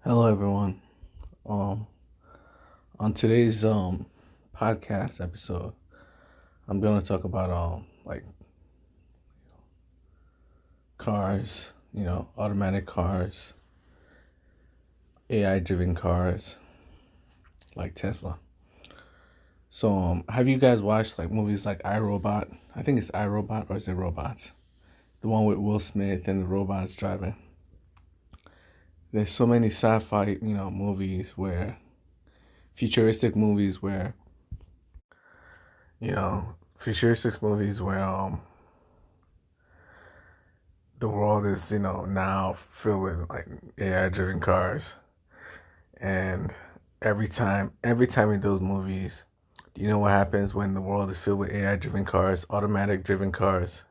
Hello, everyone. Um, on today's podcast episode, I'm going to talk about like cars, automatic cars, AI driven cars, like Tesla. So, have you guys watched like movies like iRobot? I think it's iRobot, or is it Robots? The one with Will Smith and the robots driving. There's so many sci-fi, movies where futuristic movies where futuristic movies where the world is, now filled with like AI driven cars. And every time in those movies, do you know what happens when the world is filled with AI driven cars, automatic driven cars?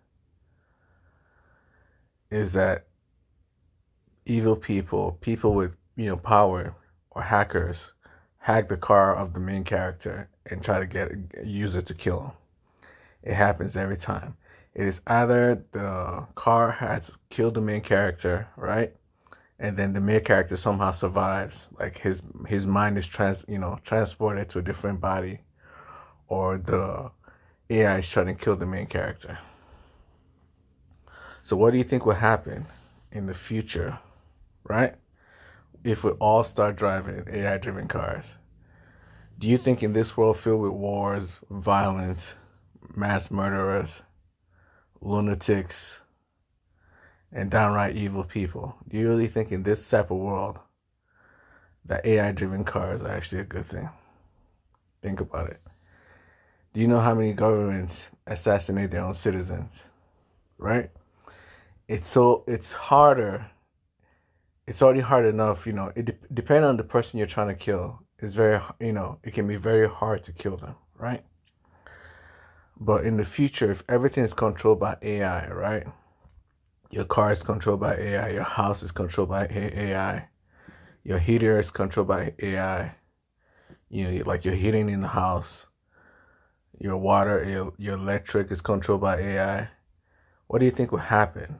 Is that evil people with, power or hackers hack the car of the main character and try to get a user to kill him. It happens every time. It is either the car has killed the main character, right? And then the main character somehow survives, like his mind is transported to a different body, or the AI is trying to kill the main character. So what do you think will happen in the future, right, if we all start driving AI driven cars? Do you think in this world filled with wars, violence, mass murderers, lunatics, and downright evil people, do you really think in this type of world that AI driven cars are actually a good thing? Think about it. Do you know how many governments assassinate their own citizens? Right? It's harder. It's already hard enough. Depending on the person you're trying to kill, it's very it can be very hard to kill them. Right? But in the future, if everything is controlled by AI, right? Your car is controlled by AI. Your house is controlled by AI. Your heater is controlled by AI. Like your heating in the house, your water, your electric is controlled by AI. What do you think would happen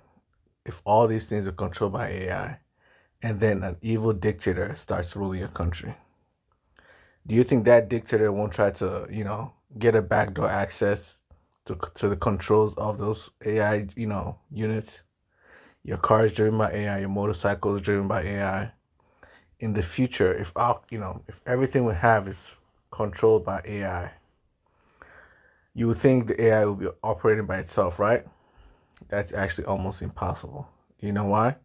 if all these things are controlled by AI and then an evil dictator starts ruling a country? Do you think that dictator won't try to, get a backdoor access to the controls of those AI, units? Your car is driven by AI, your motorcycle is driven by AI. In the future, if everything we have is controlled by AI, you would think the AI will be operating by itself, right? That's actually almost impossible. You know why?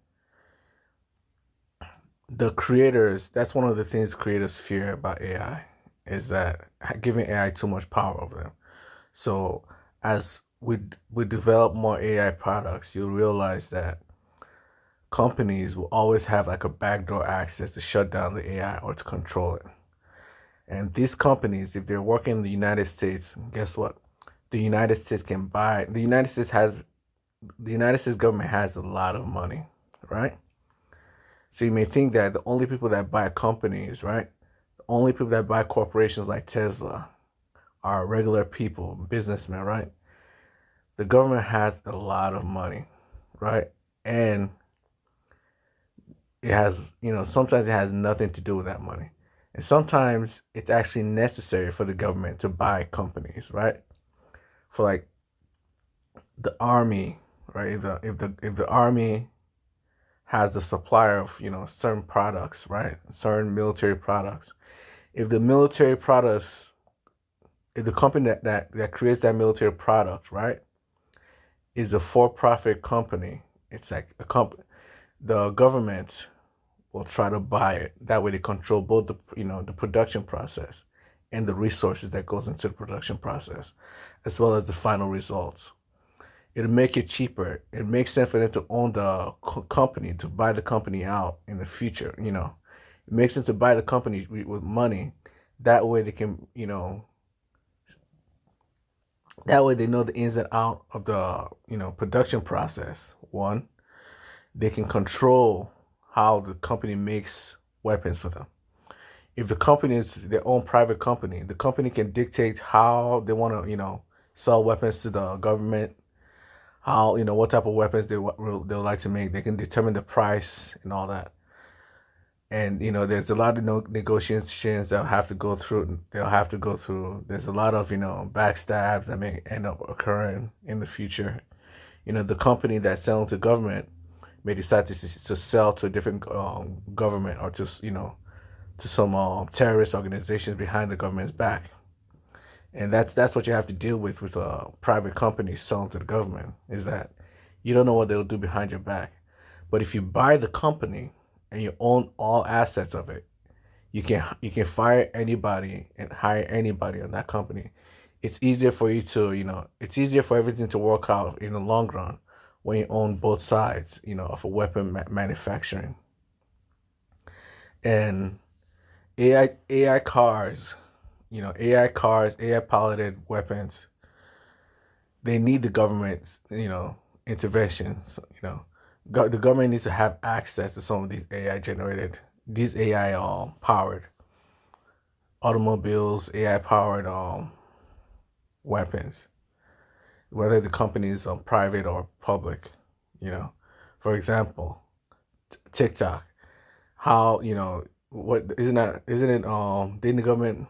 The creators, that's one of the things creators fear about AI, is that giving AI too much power over them. So as we develop more AI products, you'll realize that companies will always have like a backdoor access to shut down the AI or to control it. And these companies, if they're working in the United States, guess what? The United States government has a lot of money, right? So you may think that the only people that buy companies, right? The only people that buy corporations like Tesla are regular people, businessmen, right? The government has a lot of money, right? And sometimes it has nothing to do with that money. And sometimes it's actually necessary for the government to buy companies, right? For like the army, right? If the army has a supplier of certain products, right? Certain military products. If the military products, if the company that creates that military product, right, is a for-profit company, it's like a company. The government will try to buy it. That way, they control both the production process and the resources that goes into the production process, as well as the final results. It'll make it cheaper. It makes sense for them to own the company, to buy the company out in the future. It makes sense to buy the company with money. That way they can, that way they know the ins and out of the, production process. One, they can control how the company makes weapons for them. If the company is their own private company, the company can dictate how they want to, sell weapons to the government, how what type of weapons they like to make. They can determine the price and all that. And there's a lot of negotiations they'll have to go through. There's a lot of backstabs that may end up occurring in the future. The company that's selling to government may decide to sell to a different government, or to some terrorist organizations behind the government's back. And that's what you have to deal with private companies selling to the government, is that you don't know what they'll do behind your back. But if you buy the company and you own all assets of it, you can fire anybody and hire anybody on that company. It's easier for you to it's easier for everything to work out in the long run when you own both sides of a weapon manufacturing. And AI cars, AI piloted weapons, they need the government's interventions. The government needs to have access to some of these AI powered automobiles, AI powered weapons, whether the company is private or public. For example, TikTok. How what isn't it didn't the government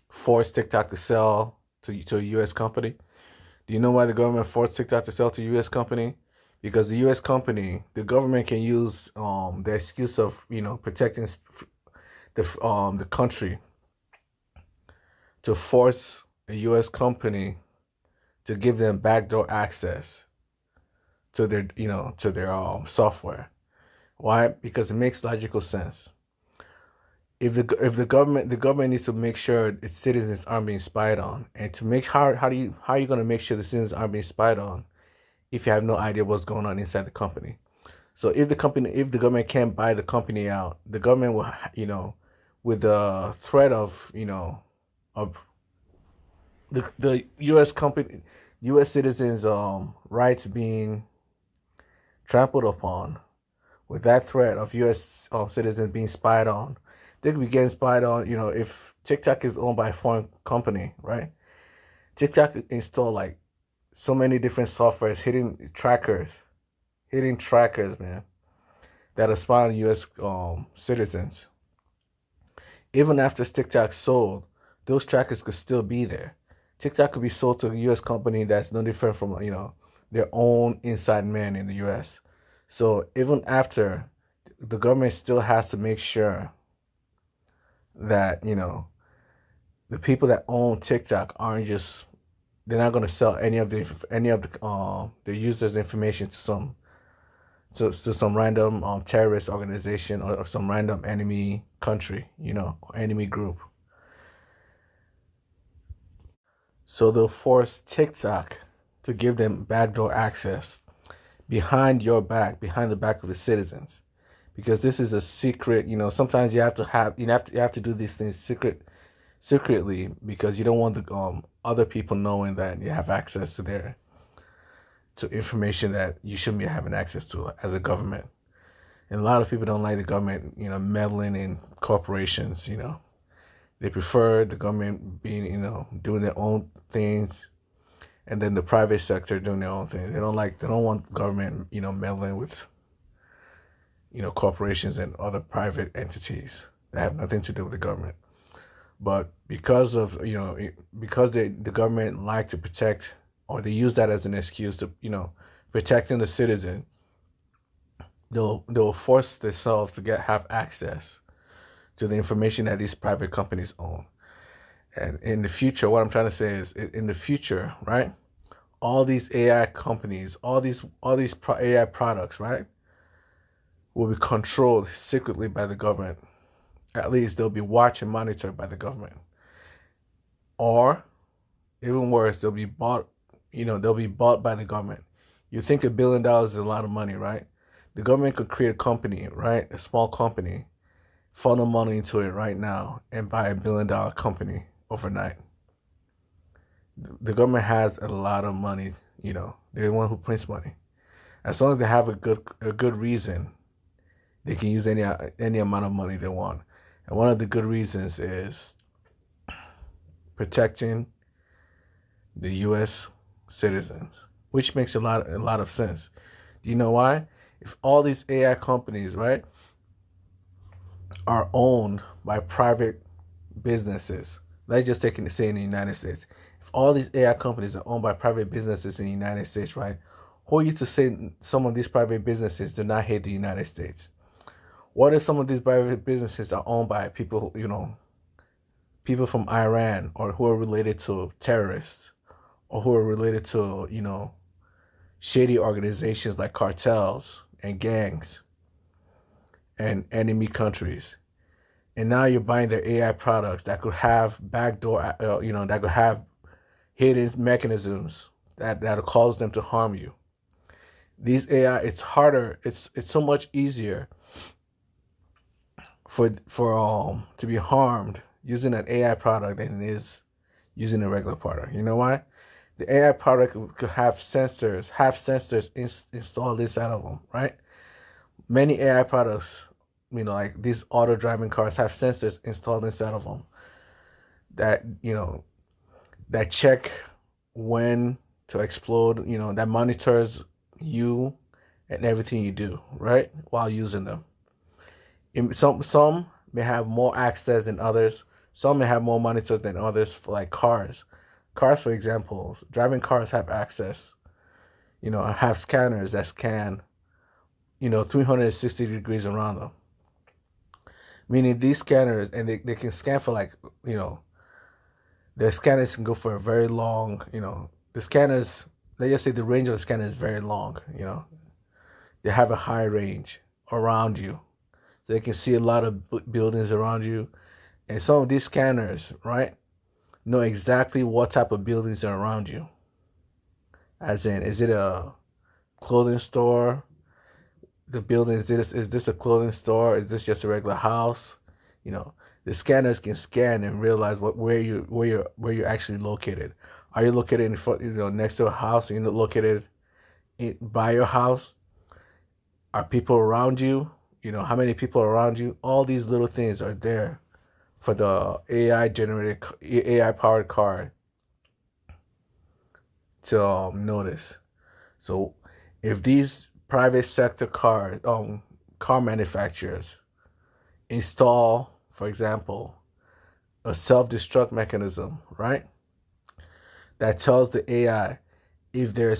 force TikTok to sell to a U.S. company? Do you know why the government forced TikTok to sell to a U.S. company? Because the U.S. company, the government can use the excuse of protecting the country to force a U.S. company to give them backdoor access to their software. Why? Because it makes logical sense. If the government needs to make sure its citizens aren't being spied on, and to make how are you going to make sure the citizens aren't being spied on if you have no idea what's going on inside the company? So if the government can't buy the company out, the government will with the threat of the U.S. citizens rights being trampled upon, with that threat of U.S. Citizens being spied on, they could be getting spied on. If TikTok is owned by a foreign company, right? TikTok install like so many different softwares, hidden trackers, man, that are spying on U.S. citizens. Even after TikTok sold, those trackers could still be there. TikTok could be sold to a U.S. company that's no different from their own inside men in the U.S. So even after, the government still has to make sure that the people that own TikTok aren't just they're not going to sell the users' information to some random terrorist organization, or some random enemy country, or enemy group. So they'll force TikTok to give them backdoor access behind your back, behind the back of the citizens, because this is a secret. Sometimes you have to do these things secretly, because you don't want the other people knowing that you have access to information that you shouldn't be having access to as a government. And a lot of people don't like the government, meddling in corporations. They prefer the government being, doing their own things, and then the private sector doing their own thing. They don't want government, meddling with, corporations and other private entities that have nothing to do with the government. But because the government like to protect, or they use that as an excuse to, protecting the citizen, they'll force themselves to have access to the information that these private companies own. And in the future, what I'm trying to say is, in the future, right? All these AI companies, all these AI products, right, will be controlled secretly by the government. At least they'll be watched and monitored by the government. Or even worse, they'll be bought by the government. You think $1 billion is a lot of money, right? The government could create a company, right? A small company, funnel money into it right now, and buy $1 billion company overnight. The government has a lot of money. They're the one who prints money. As long as they have a good reason, they can use any amount of money they want. And one of the good reasons is protecting the U.S. citizens, which makes a lot of sense. Do you know why? If all these AI companies, right, are owned by private businesses, let's just take it, say in the United States, if all these AI companies are owned by private businesses in the United States, right? Who are you to say some of these private businesses do not hate the United States? What if some of these private businesses are owned by people, people from Iran, or who are related to terrorists, or who are related to, shady organizations like cartels and gangs and enemy countries? And now you're buying their AI products that could have backdoor, that could have hidden mechanisms that'll cause them to harm you. These AI, it's harder. It's so much easier for to be harmed using an AI product than it is using a regular product. You know why? The AI product could have sensors installed inside of them, right? Many AI products, like these auto driving cars, have sensors installed inside of them that that check when to explode, that monitors you and everything you do, right, while using them. Some may have more access than others. Some may have more monitors than others. For like cars, for example, driving cars have access. Have scanners that scan 360 degrees around them. Meaning these scanners, and they can scan for like, the scanners can go for a very long, the scanners, let's just say the range of the scanner is very long, they have a high range around you. So they can see a lot of buildings around you. And some of these scanners, right, know exactly what type of buildings are around you. As in, is it a clothing store? The building, is this a clothing store? Is this just a regular house? The scanners can scan and realize where you're actually located. Are you located in front, next to a house? Are you located by your house? Are people around you? How many people are around you? All these little things are there for the AI powered car to notice. So if these private sector car manufacturers install, for example, a self-destruct mechanism, right, that tells the AI if there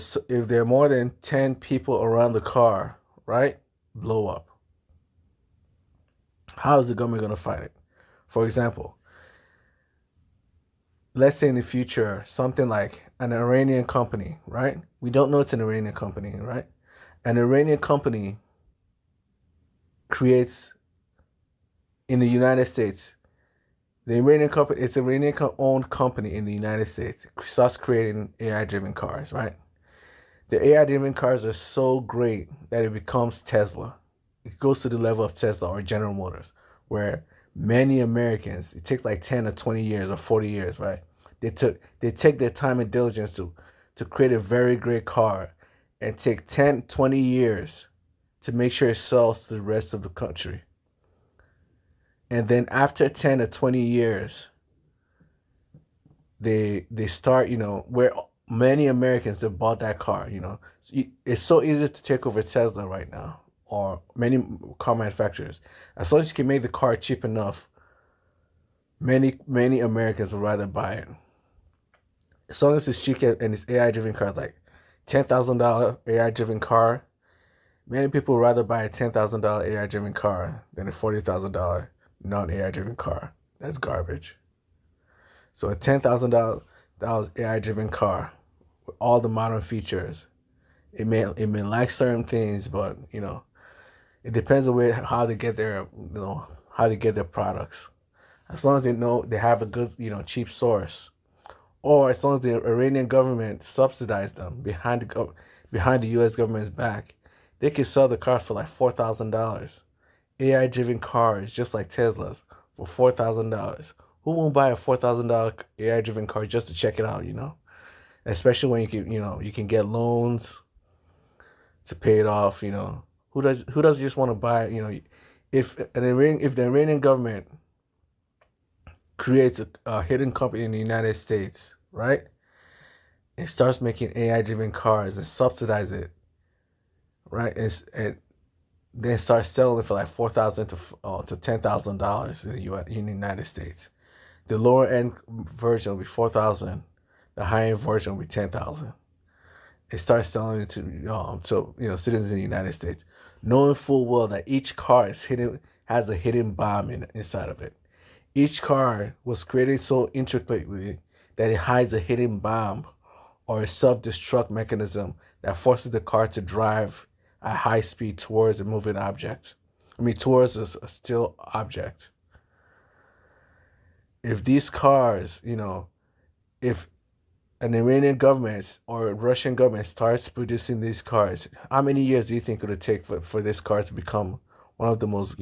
are more than 10 people around the car, right, blow up. How is the government going to fight it? For example, let's say in the future, something like an Iranian company, right? We don't know it's an Iranian company, right? An Iranian company creates in the United States. The Iranian company, it's an Iranian-owned company in the United States, starts creating AI-driven cars, right? The AI-driven cars are so great that it becomes Tesla. It goes to the level of Tesla or General Motors, where many Americans, it takes like 10 or 20 years or 40 years, right? They take their time and diligence to create a very great car and take 10, 20 years to make sure it sells to the rest of the country. And then after 10 or 20 years, they start, where many Americans have bought that car, It's so easy to take over Tesla right now, or many car manufacturers. As long as you can make the car cheap enough, many Americans would rather buy it. As long as it's cheap and it's AI-driven cars, like $10,000 AI-driven car, many people would rather buy a $10,000 AI-driven car than a $40,000 non-AI-driven car. That's garbage. So a $10,000 AI-driven car with all the modern features, it may lack certain things, but it depends on how they get their products. As long as they know they have a good cheap source, or as long as the Iranian government subsidizes them behind the U.S. government's back, they can sell the cars for like $4,000. AI-driven cars, just like Teslas, for $4,000. Who won't buy a $4,000 AI-driven car just to check it out? Especially when you can get loans to pay it off. Who does just want to buy? If the Iranian government creates a hidden company in the United States, right, and starts making AI-driven cars and subsidize it, right, and then start selling for like $4,000 to $10,000 in the U.S. in the United States. The lower end version will be 4,000. The high end version will be 10,000. It starts selling it to citizens in the United States, knowing full well that each car has a hidden bomb inside of it. Each car was created so intricately that it hides a hidden bomb or a self-destruct mechanism that forces the car to drive at high speed towards a moving object. Towards a still object. If these cars, if an Iranian government or a Russian government starts producing these cars, how many years do you think it would take for this car to become one of the most,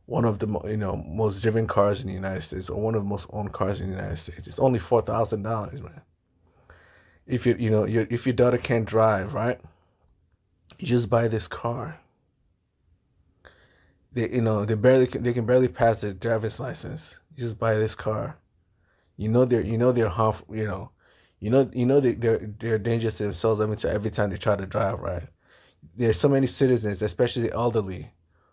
most driven cars in the United States, or one of the most owned cars in the United States? It's only $4,000, man. If if your daughter can't drive, right? You just buy this car. They can barely pass their driver's license. You just buy this car. They're harmful. They're dangerous to themselves every time they try to drive, right? There's so many citizens, especially the elderly,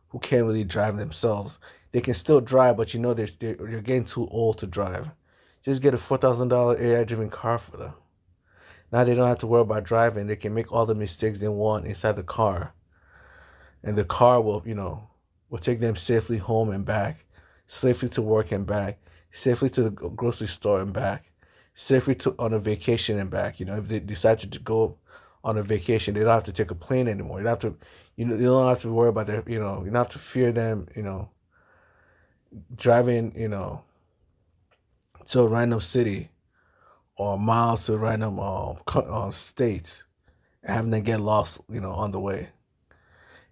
who can't really drive themselves. They can still drive, but they're getting too old to drive. Just get a $4,000 AI-driven car for them. Now they don't have to worry about driving. They can make all the mistakes they want inside the car, and the car will take them safely home and back, safely to work and back, safely to the grocery store and back, safely on a vacation and back. If they decide to go on a vacation, they don't have to take a plane anymore. You don't have to worry about you don't have to fear them, driving, to a random city or miles to random states and having to get lost, on the way.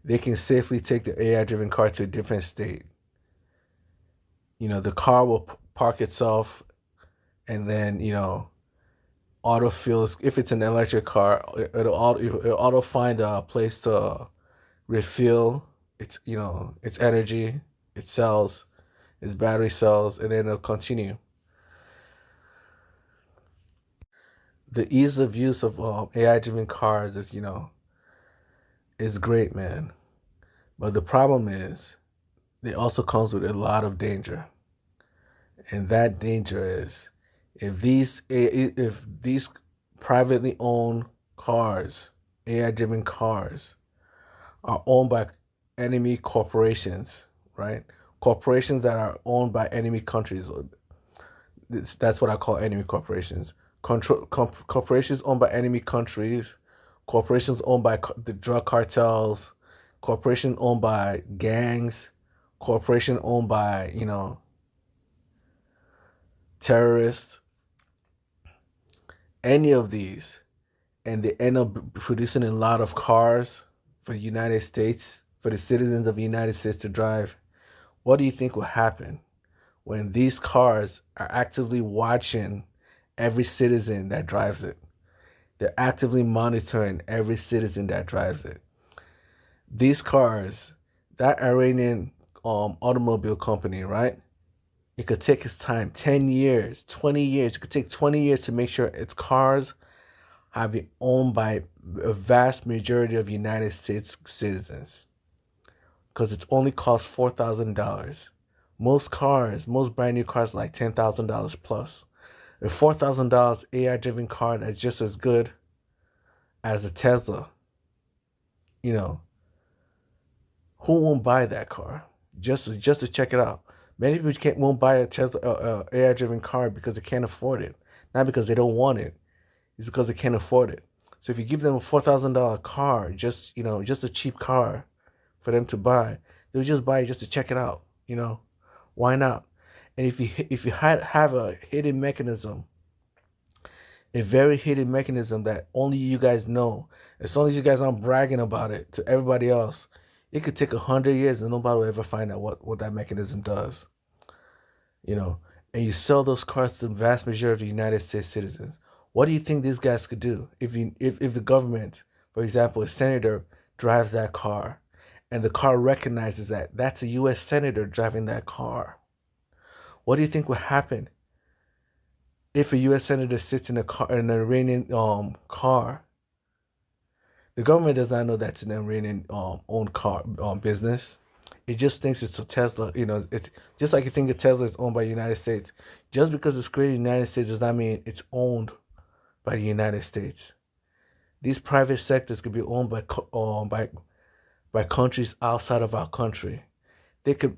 They can safely take the AI-driven car to a different state. The car will park itself, and then autofills. If it's an electric car, it'll auto find a place to refill its energy, its cells, its battery cells, and then it'll continue. The ease of use of AI-driven cars is great, man. But the problem is, it also comes with a lot of danger. And that danger is, if these privately owned cars, AI-driven cars, are owned by enemy corporations, right? Corporations that are owned by enemy countries. That's what I call enemy corporations. Corporations owned by enemy countries, corporations owned by the drug cartels, corporations owned by gangs, corporation owned by, terrorists, any of these, and they end up producing a lot of cars for the United States, for the citizens of the United States to drive. What do you think will happen when these cars are actively watching every citizen that drives it? They're actively monitoring every citizen that drives it. These cars, that Iranian automobile company, right? It could take its time, 10 years, 20 years. It could take 20 years to make sure its cars have been owned by a vast majority of United States citizens. Because it's only cost $4,000. Most brand new cars, like $10,000 plus. A $4,000 AI-driven car that's just as good as a Tesla, who won't buy that car just to check it out? Many people won't buy a Tesla AI-driven car because they can't afford it, not because they don't want it. It's because they can't afford it. So if you give them a $4,000 car, just a cheap car for them to buy, they'll just buy it just to check it out. Why not? And if you have a hidden mechanism, a very hidden mechanism that only you guys know, as long as you guys aren't bragging about it to everybody else, it could take 100 years and nobody will ever find out what that mechanism does. And you sell those cars to the vast majority of the United States citizens. What do you think these guys could do if the government, for example, a senator drives that car, and the car recognizes that that's a U.S. senator driving that car? What do you think would happen if a U.S. senator sits in an Iranian car? The government does not know that's an Iranian owned car business. It just thinks it's a Tesla. It's just like you think a Tesla is owned by the United States. Just because it's created in the United States does not mean it's owned by the United States. These private sectors could be owned by countries outside of our country. They could,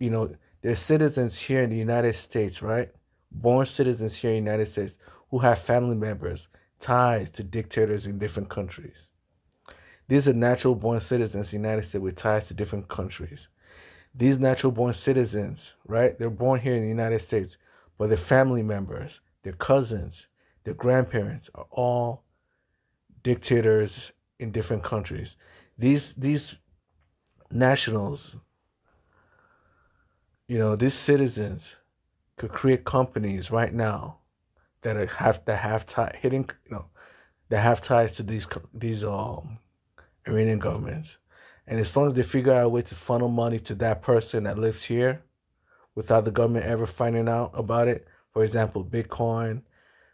they're citizens here in the United States, right? Born citizens here in the United States who have family members ties to dictators in different countries. These are natural born citizens in the United States with ties to different countries. These natural born citizens, right? They're born here in the United States, but their family members, their cousins, their grandparents are all dictators in different countries. These nationals, these citizens could create companies right now that have ties to these Iranian governments. And as long as they figure out a way to funnel money to that person that lives here without the government ever finding out about it, for example, Bitcoin,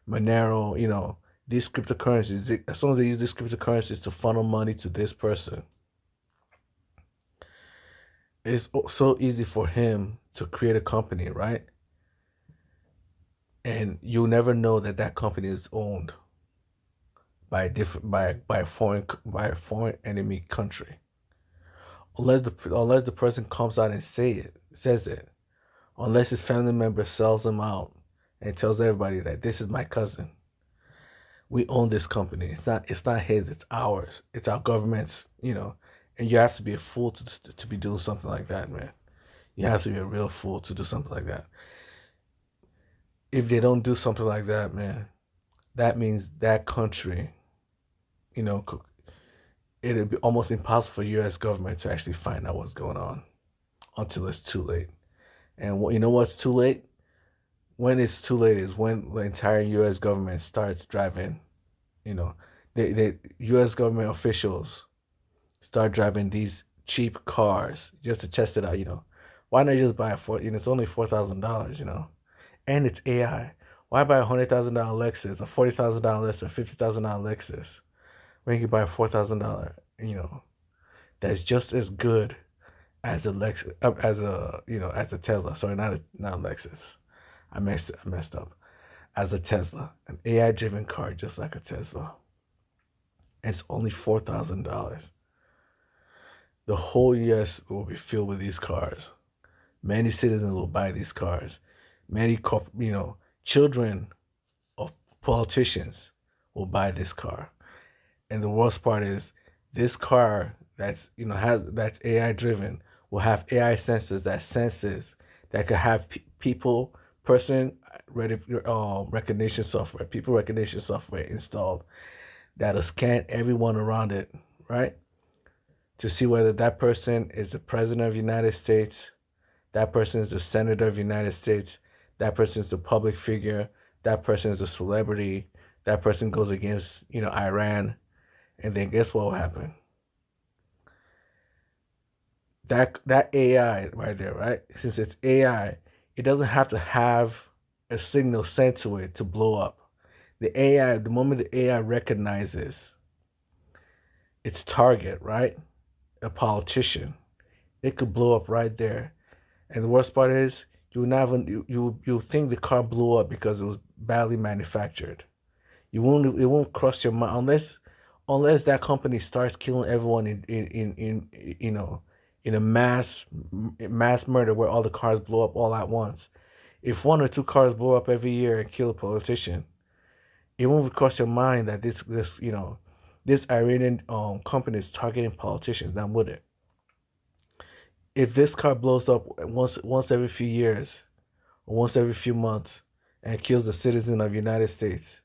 Monero, these cryptocurrencies, as long as they use these cryptocurrencies to funnel money to this person, it's so easy for him to create a company, right? And you'll never know that that company is owned by a foreign enemy country, unless the person comes out and says it, unless his family member sells him out and tells everybody that this is my cousin. We own this company. It's not his. It's ours. It's our government's. And you have to be a fool to be doing something like that, man. You have to be a real fool to do something like that. If they don't do something like that, man, that means that country, it'd be almost impossible for the U.S. government to actually find out what's going on until it's too late. And you know what's too late? When it's too late is when the entire U.S. government starts driving, the U.S. government officials start driving these cheap cars just to test it out, Why not just buy it's only $4,000, and it's AI. Why buy $100,000 Lexus, a $40,000 Lexus, a $50,000 Lexus, when you can buy a $4,000, that's just as good as a Lexus, as a Tesla. Sorry, not a Lexus. I messed up. As a Tesla, an AI-driven car, just like a Tesla, and it's only $4,000. The whole U.S. will be filled with these cars. Many citizens will buy these cars. Many, children of politicians will buy this car. And the worst part is, this car that's AI driven will have AI sensors that could have people recognition software installed that'll scan everyone around it, right? To see whether that person is the president of the United States, that person is the senator of the United States, that person is a public figure, that person is a celebrity, that person goes against, Iran, and then guess what will happen? That AI right there, right? Since it's AI, it doesn't have to have a signal sent to it to blow up. The moment the AI recognizes its target, right? A politician, it could blow up right there. And the worst part is, you think the car blew up because it was badly manufactured. It won't cross your mind unless that company starts killing everyone in a mass murder where all the cars blow up all at once. If one or two cars blow up every year and kill a politician, it won't cross your mind that this Iranian company is targeting politicians. Now, would it? If this car blows up once every few years or once every few months and kills a citizen of the United States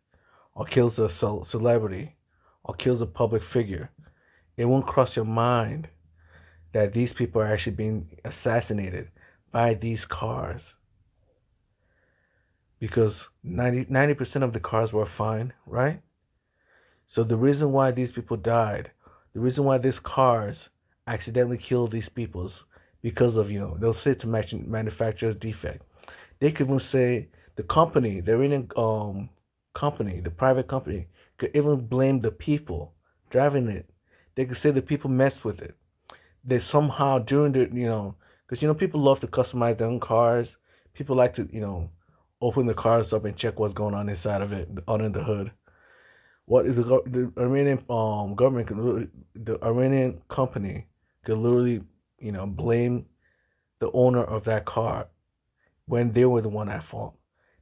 or kills a celebrity or kills a public figure, it won't cross your mind that these people are actually being assassinated by these cars. Because 90% of the cars were fine, right? So the reason why these people died, the reason why these cars accidentally killed these people is because of, they'll say to manufacturer's defect. They could even say the company, the Iranian company, the private company, could even blame the people driving it They could say the people messed with it. They somehow during the because people love to customize their own cars. People like to open the cars up and check what's going on inside of it, under the hood. What is the Iranian government the Iranian company could literally blame the owner of that car when they were the one at fault.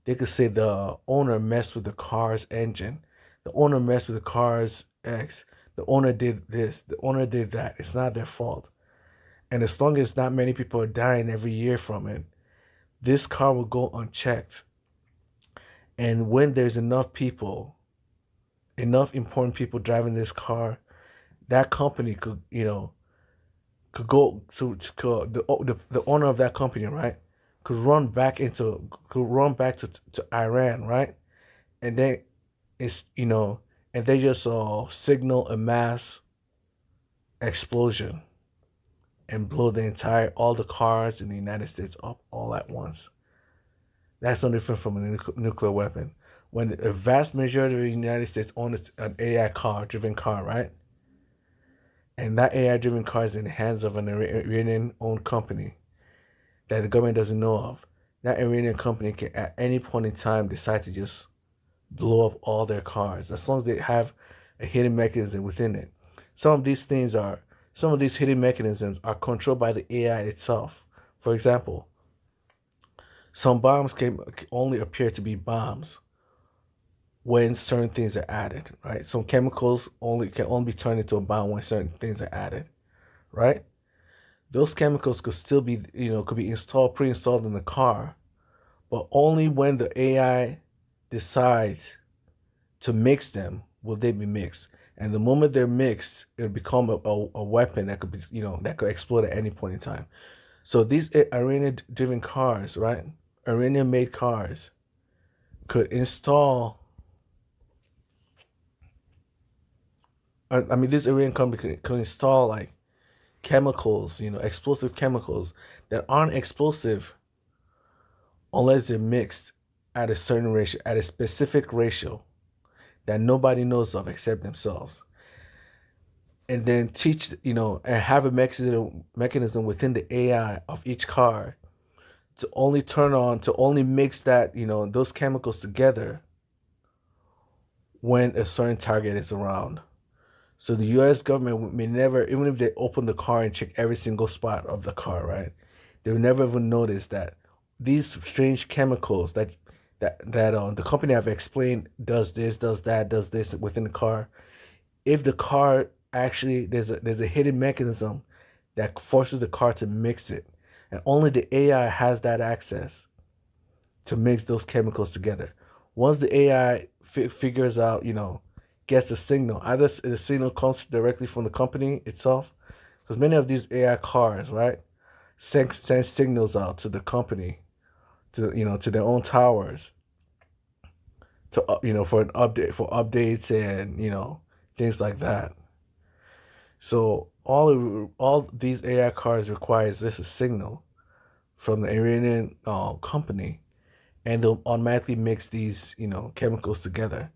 They could say the owner messed with the car's engine, the owner messed with the car's X, the owner did this, the owner did that. It's not their fault. And as long as not many people are dying every year from it, this car will go unchecked. And when there's enough people, enough important people driving this car, that company could go to the owner of that company, right? Could run back to Iran, right? And then it's and they just signal a mass explosion and blow all the cars in the United States up all at once. That's no different from a nuclear weapon. When a vast majority of the United States owns an AI driven car, right? And that AI driven car is in the hands of an Iranian owned company that the government doesn't know of. That Iranian company can at any point in time decide to just blow up all their cars as long as they have a hidden mechanism within it. Some of these hidden mechanisms are controlled by the AI itself. For example, some bombs can only appear to be bombs when certain things are added, right? Some chemicals can only be turned into a bomb when certain things are added, right? Those chemicals could still be, could be pre-installed in the car, but only when the AI decides to mix them will they be mixed. And the moment they're mixed, it'll become a weapon that could be, that could explode at any point in time. So these Iranian-driven cars, right? Iranian-made cars could install. I mean, this Iranian company could install like chemicals, explosive chemicals that aren't explosive unless they're mixed at a certain ratio, at a specific ratio that nobody knows of except themselves. And then teach, and have a mechanism within the AI of each car to only mix that, those chemicals together when a certain target is around. So the U.S. government may never, even if they open the car and check every single spot of the car, right? They will never even notice that these strange chemicals that the company I've explained does this, does that, does this within the car. If the car actually there's a hidden mechanism that forces the car to mix it, and only the AI has that access to mix those chemicals together. Once the AI figures out, gets a signal, either the signal comes directly from the company itself, because many of these AI cars, right, send signals out to the company, to their own towers, to for an update, for updates and things like that. So all these AI cars requires this a signal from the Iranian company, and they'll automatically mix these chemicals together,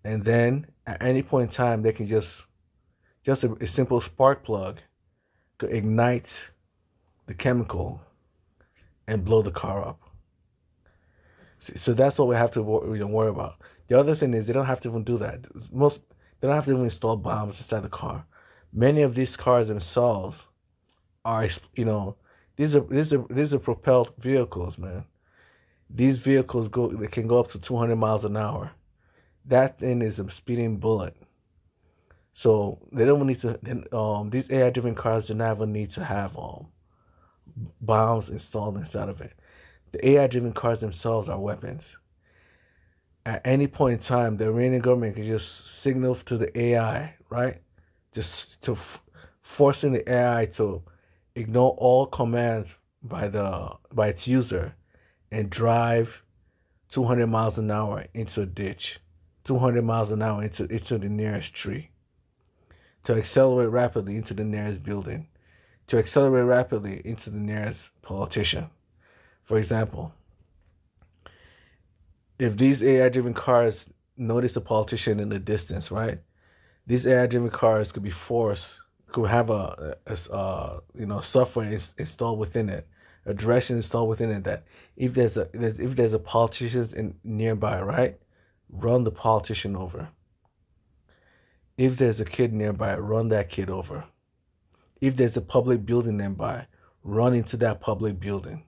and then at any point in time they can just a simple spark plug could ignite the chemical and blow the car up. So that's what we have to worry about. The other thing is they don't have to even do that. They don't have to even install bombs inside the car. Many of these cars themselves are, these are propelled vehicles, man. These vehicles they can go up to 200 miles an hour. That thing is a speeding bullet. So they don't need to. These AI-driven cars do not even need to have bombs installed inside of it. The AI-driven cars themselves are weapons. At any point in time, the Iranian government can just signal to the AI, right? Just to forcing the AI to ignore all commands by its user and drive 200 miles an hour into a ditch, 200 miles an hour into the nearest tree, to accelerate rapidly into the nearest building, to accelerate rapidly into the nearest politician. For example, if these AI-driven cars notice a politician in the distance, right? These AI-driven cars could be forced, could have software installed within it, a direction installed within it that if there's a politician in nearby, right, run the politician over. If there's a kid nearby, run that kid over. If there's a public building nearby, run into that public building.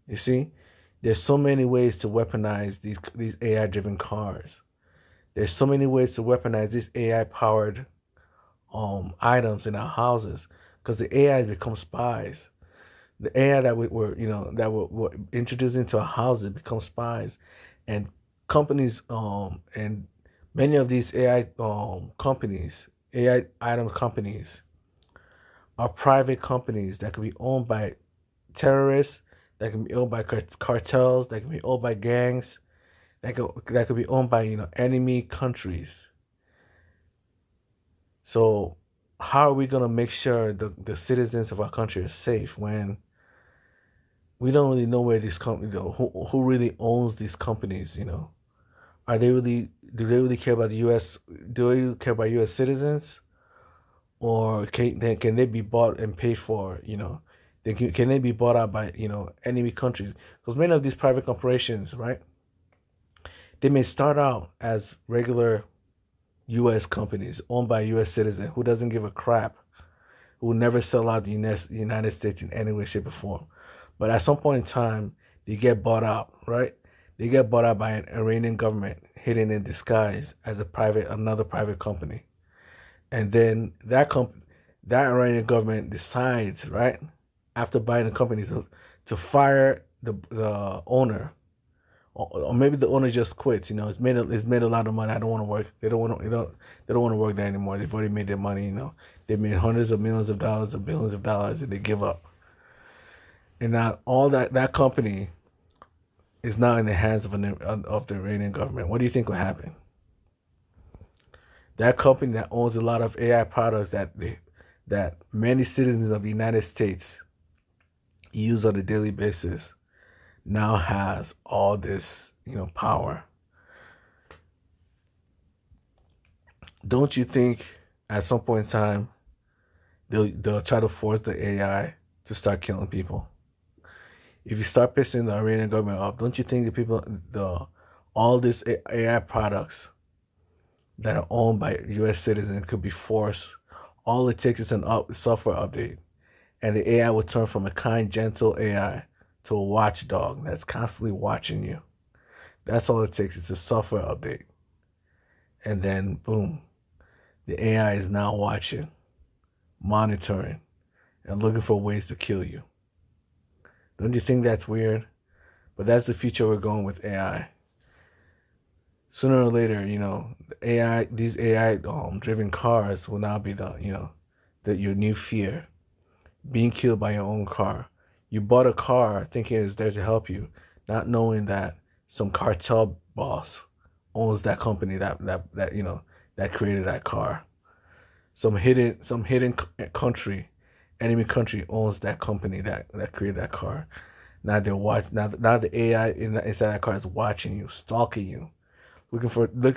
You see, there's so many ways to weaponize these AI-driven cars. There's so many ways to weaponize these AI-powered items in our houses, because the AI become spies. The AI that were introduced into our houses become spies, and companies and many of these AI companies, AI item companies, are private companies that can be owned by terrorists, that can be owned by cartels, that can be owned by gangs, that could be owned by enemy countries. So how are we gonna make sure the citizens of our country are safe when we don't really know where these companies, who really owns these companies? Are they really do they really care about the U.S. Do they really care about U.S. citizens, or can they be bought and paid for? Can they be bought out by enemy countries? Because many of these private corporations, right? They may start out as regular U.S. companies owned by a U.S. citizen who doesn't give a crap, who will never sell out the United States in any way, shape, or form. But at some point in time, they get bought out, right? They get bought out by an Iranian government hidden in disguise as another private company. And then that Iranian government decides, right, after buying the company to fire the owner, or maybe the owner just quits. It's made a lot of money. I don't want to work. They don't want to work there anymore. They've already made their money. They made hundreds of millions of dollars or billions of dollars, and they give up. And now all that company is now in the hands of the Iranian government. What do you think will happen? That company that owns a lot of AI products that many citizens of the United States use on a daily basis now has all this, power. Don't you think at some point in time they'll try to force the AI to start killing people? If you start pissing the Iranian government off, don't you think all these AI products that are owned by U.S. citizens could be forced? All it takes is software update, and the AI will turn from a kind, gentle AI to a watchdog that's constantly watching you. That's all it takes. It's a software update. And then, boom, the AI is now watching, monitoring, and looking for ways to kill you. Don't you think that's weird? But that's the future we're going with AI. Sooner or later, these AI driven cars will now be your new fear. Being killed by your own car. You bought a car thinking it's there to help you, not knowing that some cartel boss owns that company that created that car. Some hidden country, enemy country owns that company that created that car. Now now the AI inside that car is watching you, stalking you, looking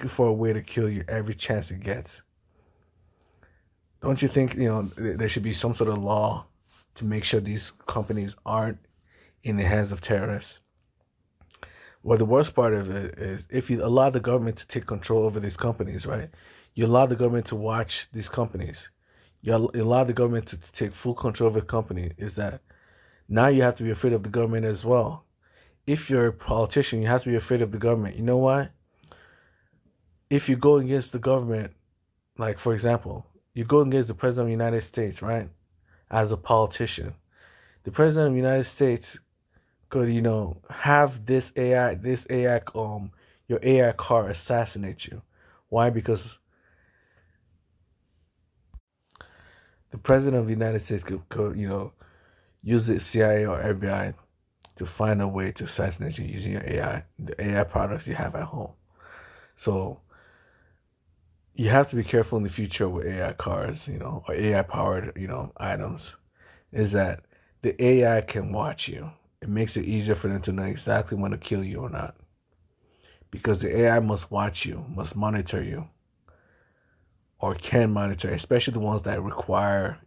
for a way to kill you every chance it gets. Don't you think there should be some sort of law to make sure these companies aren't in the hands of terrorists? Well, the worst part of it is if you allow the government to take control over these companies, right? You allow the government to watch these companies. You allow the government to take full control of the company. Is that now you have to be afraid of the government as well? If you're a politician, you have to be afraid of the government. You know why? If you go against the government, like for example, you go against the president of the United States, right? As a politician, the president of the United States could, have your AI car assassinate you. Why? Because the president of the United States could use the CIA or FBI to find a way to assassinate you using your AI, the AI products you have at home. So you have to be careful in the future with AI cars, or AI powered, items, is that the AI can watch you. It makes it easier for them to know exactly when to kill you or not. Because the AI must watch you, must monitor you. or can monitor, especially the ones that require,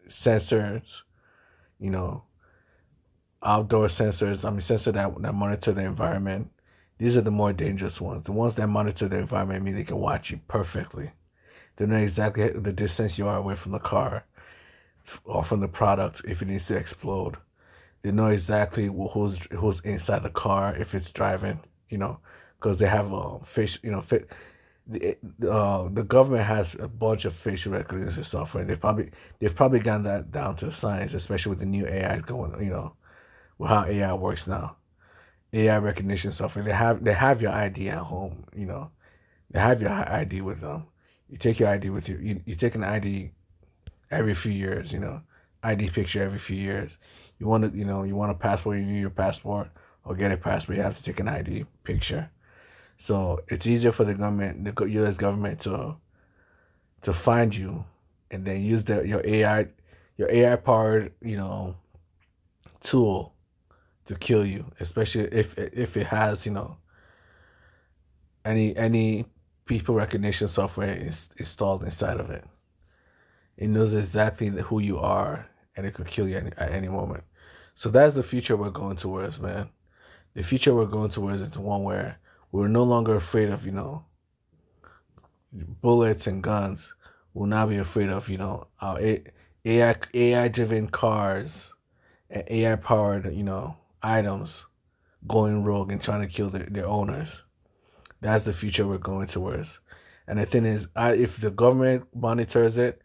sensors, you know, outdoor sensors. I mean, sensors that monitor the environment. These are the more dangerous ones. The ones that monitor the environment mean they can watch you perfectly. They know exactly the distance you are away from the car or from the product if it needs to explode. They know exactly who's inside the car if it's driving, because they have fish, the government has a bunch of facial recognition software. They've probably gotten that down to science, especially with the new AI going, with how AI works now. AI recognition software. They have your ID at home, They have your ID with them. You take your ID with you. You take an ID every few years, ID picture every few years. You want a passport, you need your passport or get a passport, you have to take an ID picture. So it's easier for the government, the U.S. government, to find you, and then use your AI powered, tool to kill you, especially if it has, any people recognition software is installed inside of it. It knows exactly who you are, and it could kill you at any moment. So that's the future we're going towards, man. The future we're going towards is one where we're no longer afraid of, bullets and guns. We'll now be afraid of, our AI driven cars and AI powered, items going rogue and trying to kill their owners. That's the future we're going towards. And the thing is, if the government monitors it,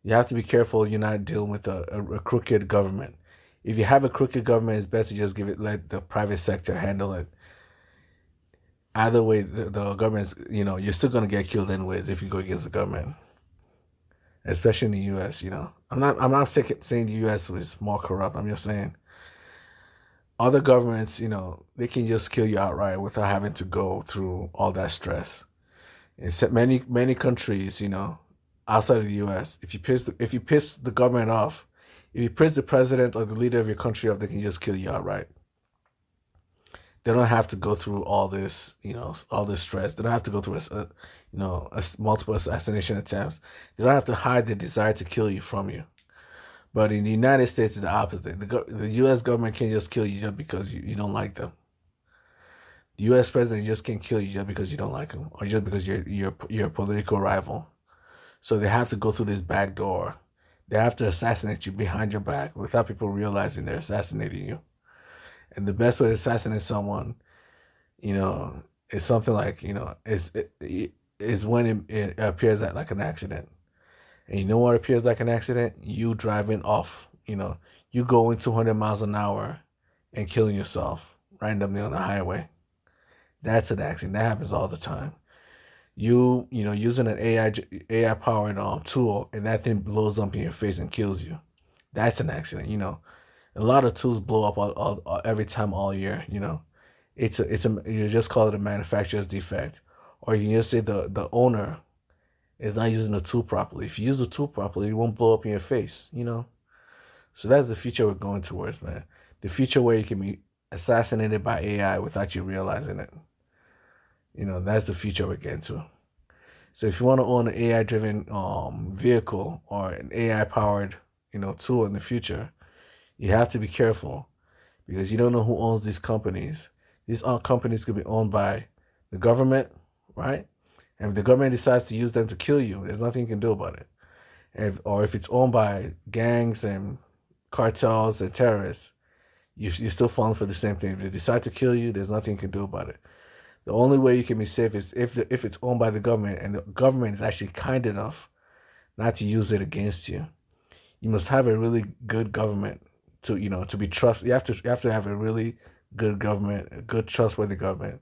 you have to be careful you're not dealing with a crooked government. If you have a crooked government, it's best to just let the private sector handle it. Either way, the government's, you're still gonna get killed anyways if you go against the government, especially in the U.S. I'm not saying the U.S. is more corrupt. I'm just saying other governments, they can just kill you outright without having to go through all that stress. Except many countries, outside of the U.S., if you piss the government off, if you piss the president or the leader of your country off, they can just kill you outright. They don't have to go through all this stress. They don't have to go through multiple assassination attempts. They don't have to hide the desire to kill you from you. But in the United States, it's the opposite. The U.S. government can't just kill you just because you don't like them. The U.S. president just can't kill you just because you don't like him, or just because you're a political rival. So they have to go through this back door. They have to assassinate you behind your back without people realizing they're assassinating you. And the best way to assassinate someone, is something like, is when it appears like an accident. And you know what appears like an accident? You driving off, you going 200 miles an hour and killing yourself randomly on the highway. That's an accident. That happens all the time. Using an AI powered tool, and that thing blows up in your face and kills you. That's an accident. A lot of tools blow up every time all year. You just call it a manufacturer's defect, or you can just say the owner is not using the tool properly. If you use the tool properly, it won't blow up in your face. So that's the future we're going towards, man. The future where you can be assassinated by AI without you realizing it. That's the future we're getting to. So if you want to own an AI driven vehicle or an AI powered, tool in the future, you have to be careful because you don't know who owns these companies. These companies could be owned by the government, right? And if the government decides to use them to kill you, there's nothing you can do about it. Or if it's owned by gangs and cartels and terrorists, you're still falling for the same thing. If they decide to kill you, there's nothing you can do about it. The only way you can be safe is if it's owned by the government and the government is actually kind enough not to use it against you. You must have a really good government to be trusted. You have to have a really good government, a good trustworthy government,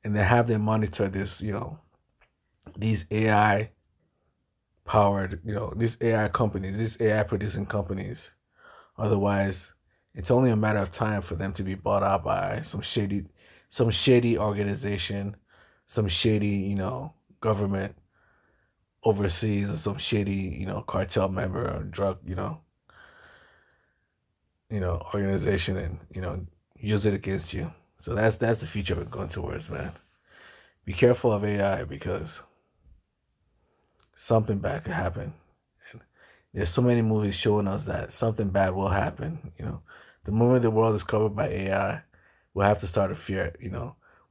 and then have them monitor these AI powered, these AI companies, these AI producing companies. Otherwise, it's only a matter of time for them to be bought out by some shady organization, some shady, government overseas, or some shady, cartel member or drug, organization, and use it against you. So that's the future we're going towards, man. Be careful of AI because something bad could happen. And there's so many movies showing us that something bad will happen. The moment the world is covered by AI, we'll have to start to fear it.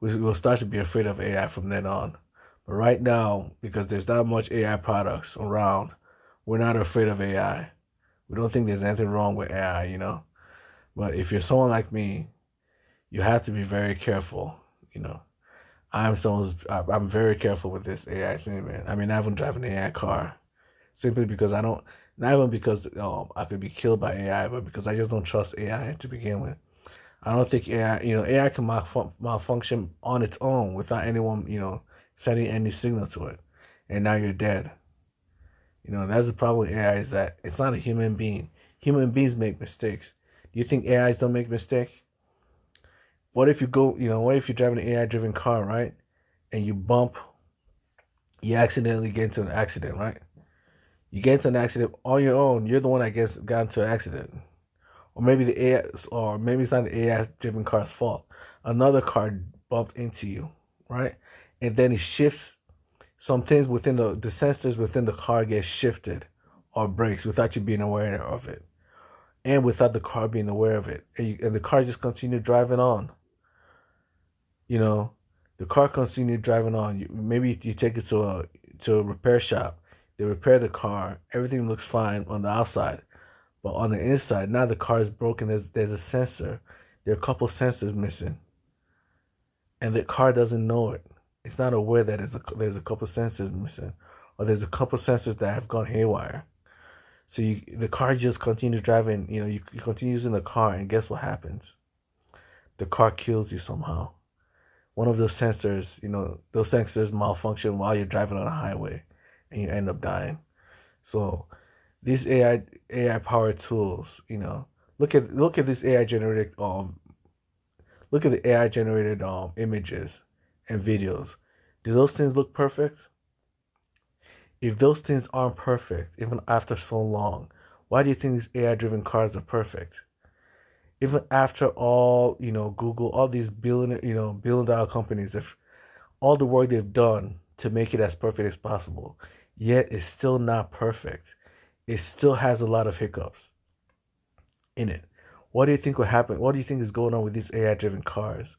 We'll start to be afraid of AI from then on. But right now, because there's not much AI products around, we're not afraid of AI. We don't think there's anything wrong with AI. But if you're someone like me, you have to be very careful. You know, I'm very careful with this AI thing, man. I mean, I haven't driven an AI car simply because I don't, not even because I could be killed by AI, but because I just don't trust AI to begin with. I don't think AI can malfunction on its own without anyone, sending any signal to it, and now you're dead. That's the problem with AI is that it's not a human being. Human beings make mistakes. Do you think AIs don't make mistakes? What if you're driving an AI-driven car, right? And you accidentally get into an accident, right? You get into an accident on your own. You're the one that got into an accident. Or maybe or maybe it's not the AI-driven car's fault. Another car bumped into you, right? And then it shifts some things within the sensors within the car get shifted or breaks without you being aware of it. And without the car being aware of it. And the car just continued driving on. You know, the car continued driving on. Maybe you take it to a repair shop. They repair the car. Everything looks fine on the outside, but on the inside, now the car is broken. There's a sensor. There are a couple sensors missing, and the car doesn't know it. It's not aware that there's a couple sensors missing, or there's a couple sensors that have gone haywire. So the car just continues driving. You continue using the car, and guess what happens? The car kills you somehow. One of those sensors malfunction while you're driving on a highway, and you end up dying. So these AI powered tools, look at this AI generated look at the AI generated images and videos. Do those things look perfect? If those things aren't perfect, even after so long, why do you think these AI driven cars are perfect? Even after all, Google, all these billion dollar companies, if all the work they've done to make it as perfect as possible, yet it's still not perfect. It still has a lot of hiccups in it. What do you think will happen? What do you think is going on with these AI driven cars?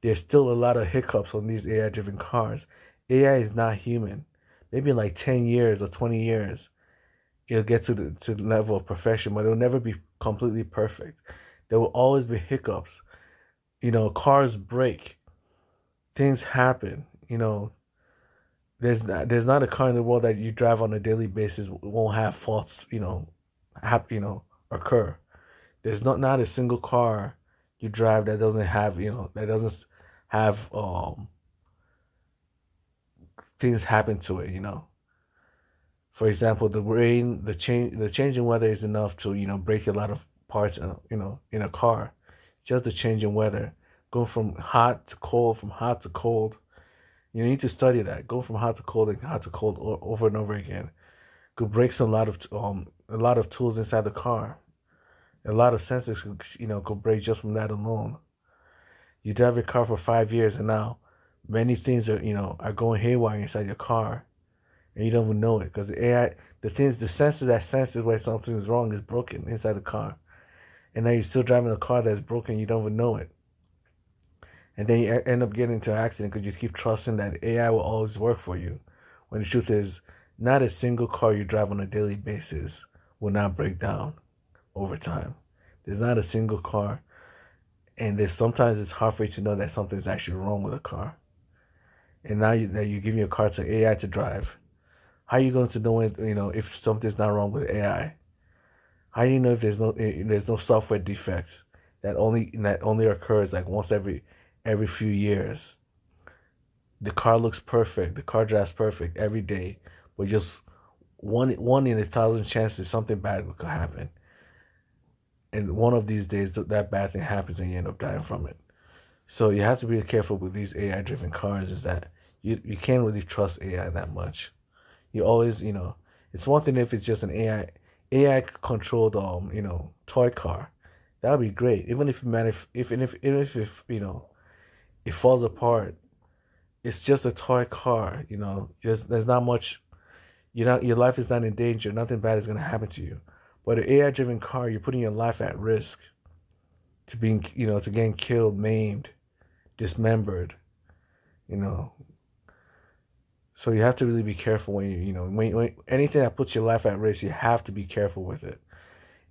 There's still a lot of hiccups on these AI driven cars. AI is not human. Maybe in like 10 years or 20 years, it'll get to the level of perfection, but it'll never be completely perfect. There will always be hiccups. Cars break, things happen. There's not a car in the world that you drive on a daily basis won't have faults, occur. There's not a single car you drive that doesn't have things happen to it. For example, the rain, the change in weather is enough to break a lot of parts in a car. Just the change in weather, going from hot to cold, from hot to cold. You need to study that. Go from hot to cold and hot to cold over and over again. Could break a lot of tools inside the car. A lot of sensors could break just from that alone. You drive your car for 5 years and now many things are going haywire inside your car and you don't even know it because the sensor that senses where something is wrong is broken inside the car. And now you're still driving a car that's broken, you don't even know it. And then you end up getting into an accident because you keep trusting that AI will always work for you. When the truth is, not a single car you drive on a daily basis will not break down over time. There's not a single car, and sometimes it's hard for you to know that something's actually wrong with a car. And now that you're giving your car to AI to drive, how are you going to know if something's not wrong with AI? How do you know if there's no software defects that only occurs like once every few years? The car looks perfect, the car drives perfect every day, but just one in 1,000 chances something bad could happen. And one of these days that bad thing happens and you end up dying from it. So you have to be careful with these AI driven cars is that you can't really trust AI that much. You always, it's one thing if it's just an AI controlled toy car. That would be great. Even if it falls apart, it's just a toy car, there's not much Your life is not in danger. Nothing bad is going to happen to you. But an AI driven car, you're putting your life at risk to being, to getting killed, maimed, dismembered, you know. So you have to really be careful when when anything that puts your life at risk, you have to be careful with it.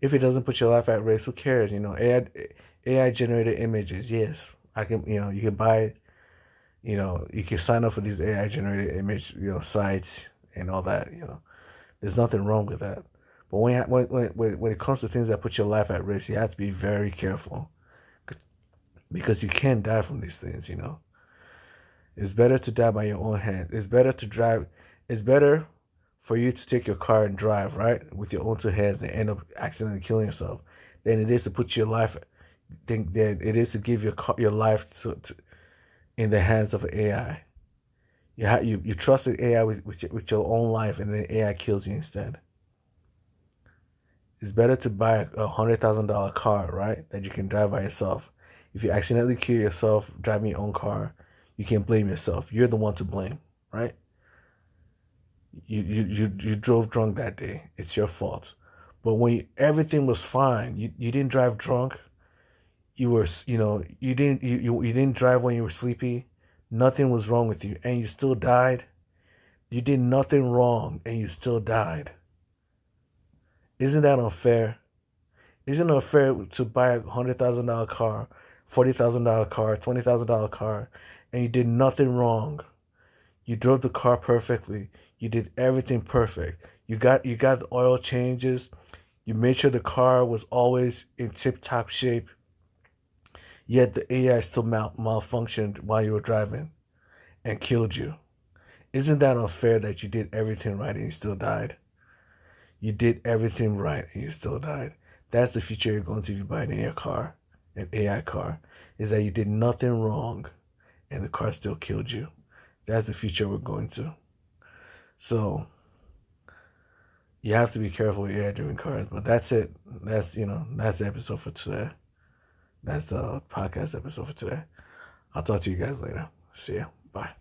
If it doesn't put your life at risk, who cares? AI generated images. Yes, I can. You can buy. You can sign up for these AI generated image, sites and all that. There's nothing wrong with that. But when it comes to things that put your life at risk, you have to be very careful because you can die from these things. It's better to die by your own hand. It's better to drive. It's better for you to take your car and drive, right, with your own two hands and end up accidentally killing yourself than it is to put your life, than it is to give your life in the hands of an AI. You trust an AI with your own life, and then AI kills you instead. It's better to buy $100,000 car, right, that you can drive by yourself. If you accidentally kill yourself driving your own car, you can't blame yourself. You're the one to blame, right? You drove drunk that day. It's your fault. But when everything was fine, you didn't drive drunk. You were you didn't drive when you were sleepy. Nothing was wrong with you, and you still died. You did nothing wrong, and you still died. Isn't that unfair? Isn't it unfair to buy $100,000 car, $40,000 car, $20,000 car, and you did nothing wrong? You drove the car perfectly. You did everything perfect. You got the oil changes. You made sure the car was always in tip-top shape. Yet the AI still malfunctioned while you were driving and killed you. Isn't that unfair that you did everything right and you still died? You did everything right and you still died. That's the future you're going to if you buy an AI car, is that you did nothing wrong and the car still killed you. That's the future we're going to. So you have to be careful with AI-driven cars. But that's it. That's the episode for today. That's the podcast episode for today. I'll talk to you guys later. See ya. Bye.